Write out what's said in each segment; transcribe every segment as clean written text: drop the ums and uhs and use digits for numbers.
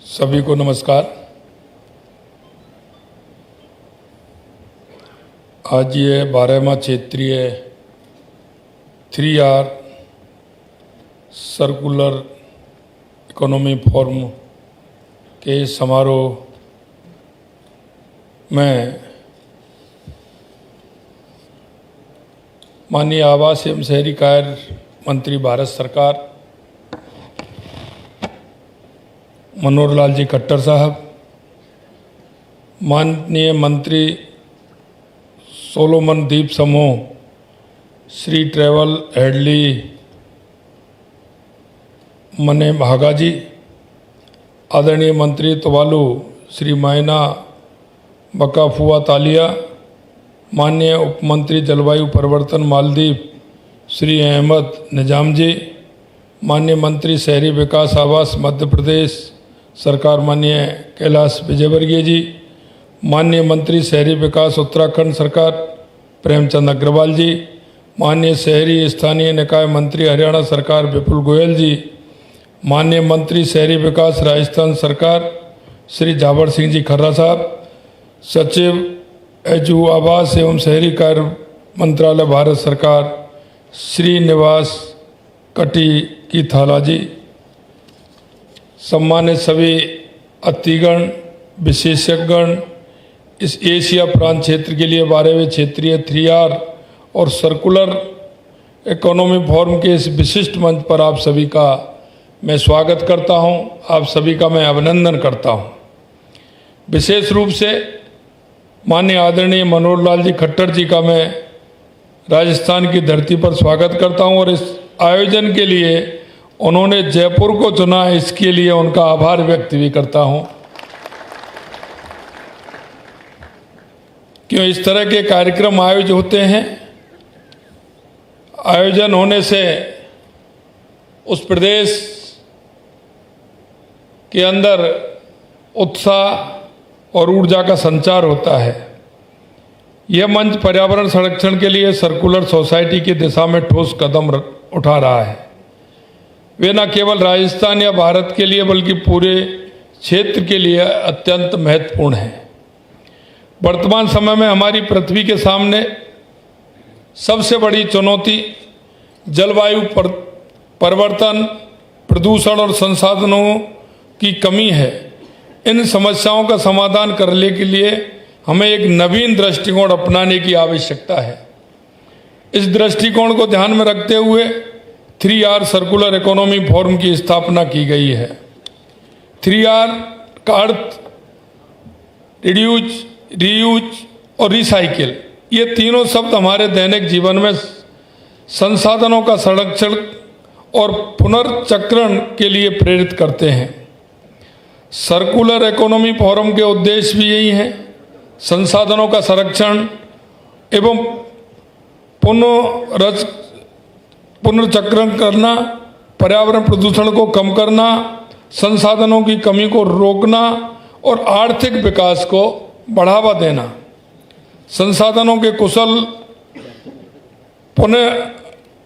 सभी को नमस्कार। आज ये 12वां क्षेत्रीय 3R सर्कुलर इकोनॉमी फोरम के समारोह में माननीय आवास एवं शहरी कार्य मंत्री भारत सरकार मनोहर लाल जी खट्टर साहब, माननीय मंत्री सोलोमन द्वीप समूह श्री ट्रैवल हेडली मने भागा जी, आदरणीय मंत्री तुवालू श्री मायना बकाफुआ तालिया, माननीय उपमंत्री जलवायु परिवर्तन मालदीव श्री अहमद निजाम जी, माननीय मंत्री शहरी विकास आवास मध्य प्रदेश सरकार माननीय कैलाश विजयवर्गीय जी, माननीय मंत्री शहरी विकास उत्तराखंड सरकार प्रेमचंद अग्रवाल जी, माननीय शहरी स्थानीय निकाय मंत्री हरियाणा सरकार विपुल गोयल जी, माननीय मंत्री शहरी विकास राजस्थान सरकार श्री जावर सिंह जी खर्रा साहब, सचिव एचयू आवास एवं शहरी कार्य मंत्रालय भारत सरकार श्री निवास कटी की थाला जी, सम्मानित सभी अतिथिगण, विशेषज्ञगण, इस एशिया प्रांत क्षेत्र के लिए 12वें क्षेत्रीय 3R और सर्कुलर इकोनॉमी फोरम के इस विशिष्ट मंच पर आप सभी का मैं स्वागत करता हूं, आप सभी का मैं अभिनंदन करता हूं। विशेष रूप से माननीय आदरणीय मनोहर लाल जी खट्टर जी का मैं राजस्थान की धरती पर स्वागत करता हूं और इस आयोजन के लिए उन्होंने जयपुर को चुना, इसके लिए उनका आभार व्यक्त भी करता हूं। क्यों इस तरह के कार्यक्रम आयोजित होते हैं, आयोजन होने से उस प्रदेश के अंदर उत्साह और ऊर्जा का संचार होता है। यह मंच पर्यावरण संरक्षण के लिए सर्कुलर सोसाइटी की दिशा में ठोस कदम उठा रहा है। वे न केवल राजस्थान या भारत के लिए बल्कि पूरे क्षेत्र के लिए अत्यंत महत्वपूर्ण है। वर्तमान समय में हमारी पृथ्वी के सामने सबसे बड़ी चुनौती जलवायु परिवर्तन, प्रदूषण और संसाधनों की कमी है। इन समस्याओं का समाधान करने के लिए हमें एक नवीन दृष्टिकोण अपनाने की आवश्यकता है। इस दृष्टिकोण को ध्यान में रखते हुए 3R सर्कुलर इकोनॉमी फोरम की स्थापना की गई है। 3R का अर्थ रिड्यूस, रीयूज और रिसाइकिल, ये तीनों शब्द हमारे दैनिक जीवन में संसाधनों का संरक्षण और पुनर्चक्रण के लिए प्रेरित करते हैं। सर्कुलर इकोनॉमी फोरम के उद्देश्य भी यही हैं: संसाधनों का संरक्षण एवं पुनर्चक्रण करना, पर्यावरण प्रदूषण को कम करना, संसाधनों की कमी को रोकना और आर्थिक विकास को बढ़ावा देना। संसाधनों के कुशल पुनः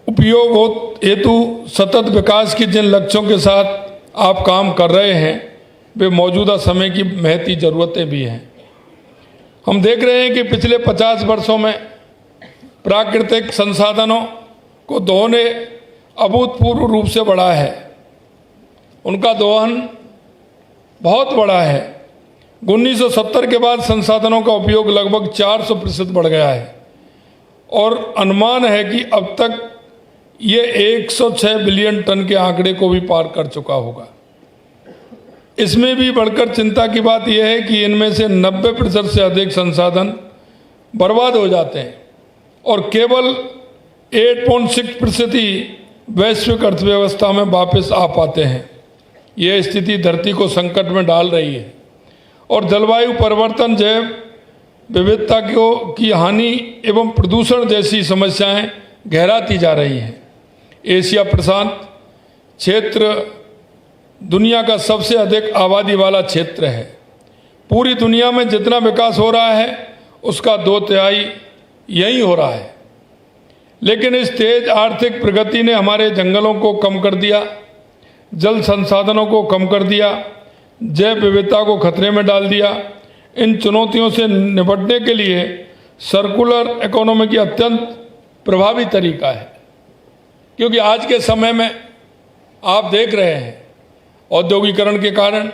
उपयोग हेतु सतत विकास के जिन लक्ष्यों के साथ आप काम कर रहे हैं, वे मौजूदा समय की महती ज़रूरतें भी हैं। हम देख रहे हैं कि पिछले 50 वर्षों में प्राकृतिक संसाधनों को दोहन अभूतपूर्व रूप से बढ़ा है। उनका दोहन बहुत बड़ा है। 1970 के बाद संसाधनों का उपयोग लगभग 400% बढ़ गया है और अनुमान है कि अब तक ये 106 बिलियन टन के आंकड़े को भी पार कर चुका होगा। इसमें भी बढ़कर चिंता की बात यह है कि इनमें से 90% से अधिक संसाधन बर्बाद हो जाते हैं और केवल 8.6% ही वैश्विक अर्थव्यवस्था में वापस आ पाते हैं। यह स्थिति धरती को संकट में डाल रही है और जलवायु परिवर्तन, जैव विविधता की हानि एवं प्रदूषण जैसी समस्याएं गहराती जा रही हैं। एशिया प्रशांत क्षेत्र दुनिया का सबसे अधिक आबादी वाला क्षेत्र है। पूरी दुनिया में जितना विकास हो रहा है उसका 2/3 यहीं हो रहा है। लेकिन इस तेज आर्थिक प्रगति ने हमारे जंगलों को कम कर दिया, जल संसाधनों को कम कर दिया, जैव विविधता को खतरे में डाल दिया। इन चुनौतियों से निपटने के लिए सर्कुलर इकोनॉमी की अत्यंत प्रभावी तरीका है, क्योंकि आज के समय में आप देख रहे हैं औद्योगिकरण के कारण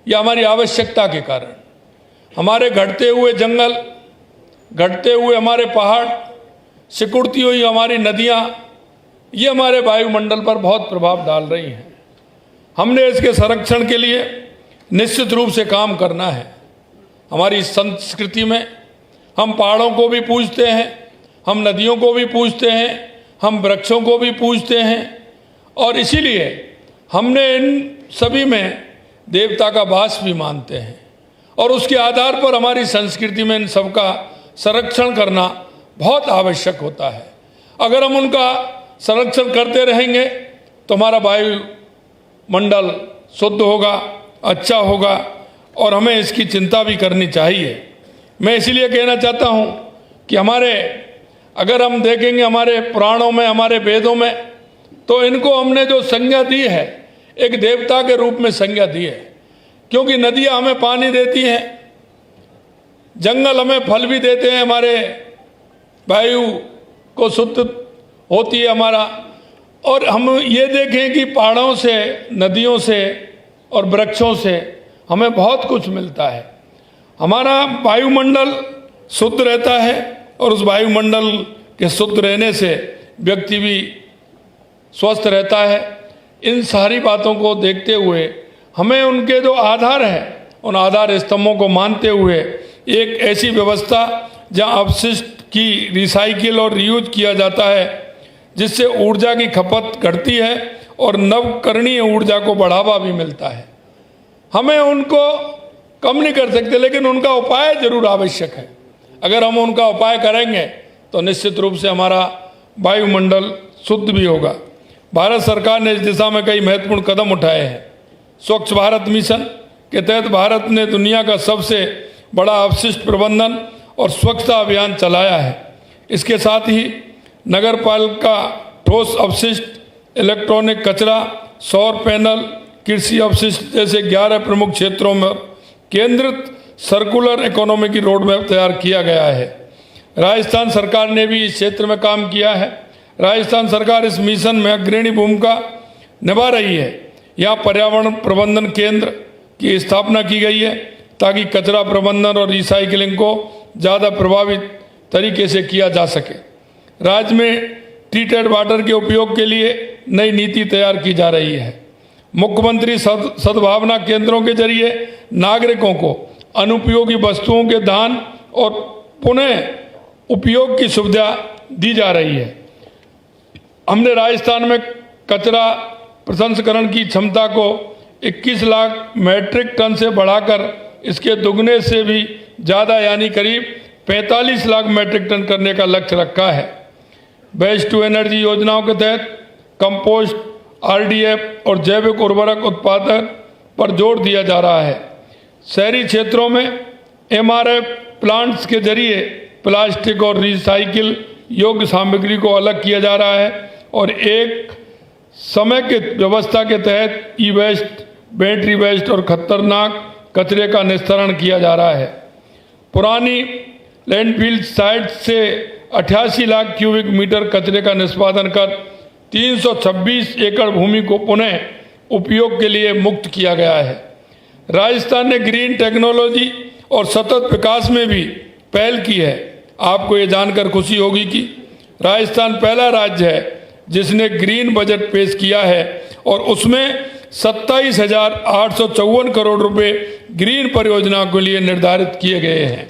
या हमारी आवश्यकता के कारण हमारे घटते हुए जंगल, घटते हुए हमारे पहाड़, सिकुड़ती हुई हमारी नदियाँ, ये हमारे वायुमंडल पर बहुत प्रभाव डाल रही हैं। हमने इसके संरक्षण के लिए निश्चित रूप से काम करना है। हमारी संस्कृति में हम पहाड़ों को भी पूजते हैं, हम नदियों को भी पूजते हैं, हम वृक्षों को भी पूजते हैं, और इसीलिए हमने इन सभी में देवता का वास भी मानते हैं, और उसके आधार पर हमारी संस्कृति में इन सबका संरक्षण करना बहुत आवश्यक होता है। अगर हम उनका संरक्षण करते रहेंगे तो हमारा वायुमंडल शुद्ध होगा, अच्छा होगा, और हमें इसकी चिंता भी करनी चाहिए। मैं इसलिए कहना चाहता हूँ कि अगर हम देखेंगे हमारे पुराणों में, हमारे वेदों में, तो इनको हमने जो संज्ञा दी है, एक देवता के रूप में संज्ञा दी है, क्योंकि नदियाँ हमें पानी देती हैं, जंगल हमें फल भी देते हैं, हमारे वायु को शुद्ध होती है हमारा। और हम ये देखें कि पहाड़ों से, नदियों से और वृक्षों से हमें बहुत कुछ मिलता है। हमारा वायुमंडल शुद्ध रहता है, और उस वायुमंडल के शुद्ध रहने से व्यक्ति भी स्वस्थ रहता है। इन सारी बातों को देखते हुए हमें उनके जो आधार हैं, उन आधार स्तंभों को मानते हुए एक ऐसी व्यवस्था जहां अपशिष्ट की रिसाइकिल और रीयूज किया जाता है, जिससे ऊर्जा की खपत घटती है और नवकरणीय ऊर्जा को बढ़ावा भी मिलता है। हमें उनको कम नहीं कर सकते, लेकिन उनका उपाय जरूर आवश्यक है। अगर हम उनका उपाय करेंगे तो निश्चित रूप से हमारा वायुमंडल शुद्ध भी होगा। भारत सरकार ने इस दिशा में कई महत्वपूर्ण कदम उठाए हैं। स्वच्छ भारत मिशन के तहत भारत ने दुनिया का सबसे बड़ा अपशिष्ट प्रबंधन और स्वच्छता अभियान चलाया है। इसके साथ ही नगर पालिका ठोस अपशिष्ट, इलेक्ट्रॉनिक कचरा, सौर पैनल, कृषि अपशिष्ट जैसे 11 प्रमुख क्षेत्रों में केंद्रित सर्कुलर इकोनॉमी की रोड मैप तैयार किया गया है। राजस्थान सरकार ने भी इस क्षेत्र में काम किया है। राजस्थान सरकार इस मिशन में अग्रणी भूमिका निभा रही है। यहाँ पर्यावरण प्रबंधन केंद्र की स्थापना की गई है, ताकि कचरा प्रबंधन और रिसाइकलिंग को ज़्यादा प्रभावित तरीके से किया जा सके। राज्य में ट्रीटेड वाटर के उपयोग के लिए नई नीति तैयार की जा रही है। मुख्यमंत्री सद्भावना केंद्रों के जरिए नागरिकों को अनुपयोगी वस्तुओं के दान और पुनः उपयोग की सुविधा दी जा रही है। हमने राजस्थान में कचरा प्रसंस्करण की क्षमता को 21 लाख मैट्रिक टन से बढ़ाकर इसके दुगने से भी ज़्यादा यानी करीब 45 लाख मैट्रिक टन करने का लक्ष्य रखा है। वेस्ट टू एनर्जी योजनाओं के तहत कंपोस्ट, आरडीएफ और जैविक उर्वरक उत्पादन पर जोर दिया जा रहा है। शहरी क्षेत्रों में एमआरएफ प्लांट्स के जरिए प्लास्टिक और रिसाइकिल योग्य सामग्री को अलग किया जा रहा है, और एक समेकित व्यवस्था के तहत ई वेस्ट, बैटरी वेस्ट और खतरनाक कचरे का निस्तारण किया जा रहा है। पुरानी लैंडफिल साइट से 88 लाख क्यूबिक मीटर कचरे का निष्पादन कर 326 एकड़ भूमि को पुनः उपयोग के लिए मुक्त किया गया है। राजस्थान ने ग्रीन टेक्नोलॉजी और सतत विकास में भी पहल की है। आपको ये जानकर खुशी होगी कि राजस्थान पहला राज्य है जिसने ग्रीन बजट पेश किया है, और उसमें 27,854 करोड़ रुपए ग्रीन परियोजना के लिए निर्धारित किए गए हैं।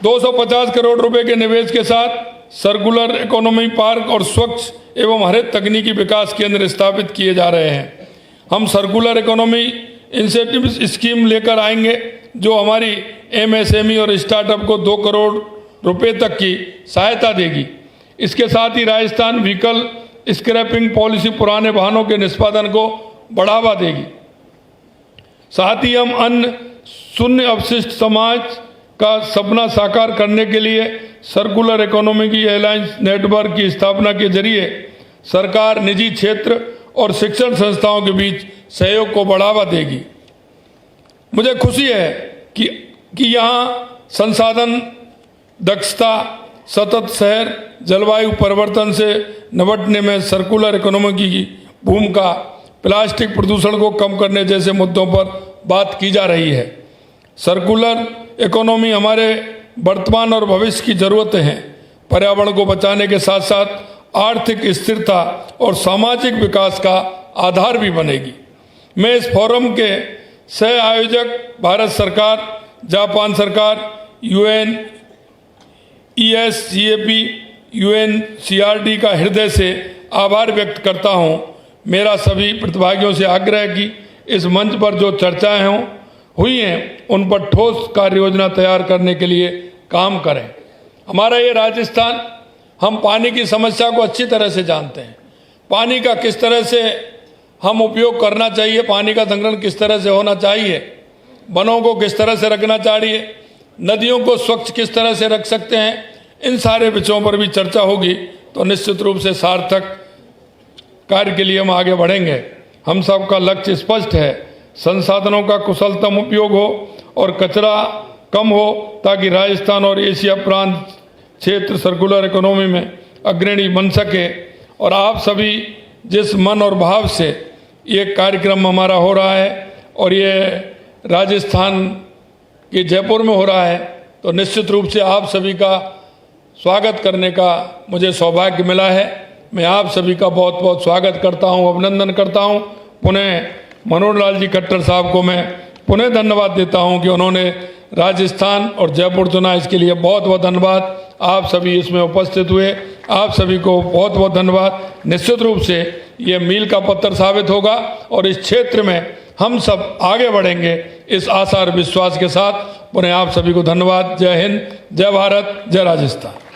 250 करोड़ रुपए के निवेश के साथ सर्कुलर इकोनॉमी पार्क और स्वच्छ एवं हरित तकनीकी विकास केंद्र स्थापित किए जा रहे हैं। हम सर्कुलर इकोनॉमी इंसेंटिव स्कीम लेकर आएंगे, जो हमारी एमएसएमई और स्टार्टअप को 2 करोड़ रुपए तक की सहायता देगी। इसके साथ ही राजस्थान व्हीकल स्क्रैपिंग पॉलिसी पुराने वाहनों के निष्पादन को बढ़ावा देगी। साथ ही हम अन्य शून्य अपशिष्ट समाज का सपना साकार करने के लिए सर्कुलर इकोनॉमी की अलायंस नेटवर्क की स्थापना के जरिए सरकार, निजी क्षेत्र और शिक्षण संस्थाओं के बीच सहयोग को बढ़ावा देगी। मुझे खुशी है कि यहाँ संसाधन दक्षता, सतत शहर, जलवायु परिवर्तन से निपटने में सर्कुलर इकोनॉमी की भूमिका, प्लास्टिक प्रदूषण को कम करने जैसे मुद्दों पर बात की जा रही है। सर्कुलर इकोनॉमी हमारे वर्तमान और भविष्य की ज़रूरतें हैं। पर्यावरण को बचाने के साथ साथ आर्थिक स्थिरता और सामाजिक विकास का आधार भी बनेगी। मैं इस फोरम के सह आयोजक भारत सरकार, जापान सरकार, UNESCAP, UNCRD का हृदय से आभार व्यक्त करता हूं। मेरा सभी प्रतिभागियों से आग्रह है कि इस मंच पर जो चर्चाएं हुई हैं उन पर ठोस कार्य योजना तैयार करने के लिए काम करें। हमारा ये राजस्थान, हम पानी की समस्या को अच्छी तरह से जानते हैं। पानी का किस तरह से हम उपयोग करना चाहिए, पानी का संग्रहण किस तरह से होना चाहिए, वनों को किस तरह से रखना चाहिए, नदियों को स्वच्छ किस तरह से रख सकते हैं, इन सारे विषयों पर भी चर्चा होगी तो निश्चित रूप से सार्थक कार्य के लिए हम आगे बढ़ेंगे। हम सबका लक्ष्य स्पष्ट है, संसाधनों का कुशलतम उपयोग हो और कचरा कम हो, ताकि राजस्थान और एशिया प्रांत क्षेत्र सर्कुलर इकोनॉमी में अग्रणी बन सके। और आप सभी जिस मन और भाव से ये कार्यक्रम हमारा हो रहा है और ये राजस्थान के जयपुर में हो रहा है, तो निश्चित रूप से आप सभी का स्वागत करने का मुझे सौभाग्य मिला है। मैं आप सभी का बहुत बहुत स्वागत करता हूं, अभिनंदन करता हूं। पुनः मनोहर लाल जी खट्टर साहब को मैं पुनः धन्यवाद देता हूं कि उन्होंने राजस्थान और जयपुर चुना, इसके लिए बहुत बहुत धन्यवाद। आप सभी इसमें उपस्थित हुए, आप सभी को बहुत बहुत धन्यवाद। निश्चित रूप से ये मील का पत्थर साबित होगा और इस क्षेत्र में हम सब आगे बढ़ेंगे, इस आशा और विश्वास के साथ पुनः आप सभी को धन्यवाद। जय हिंद, जय भारत, जय राजस्थान।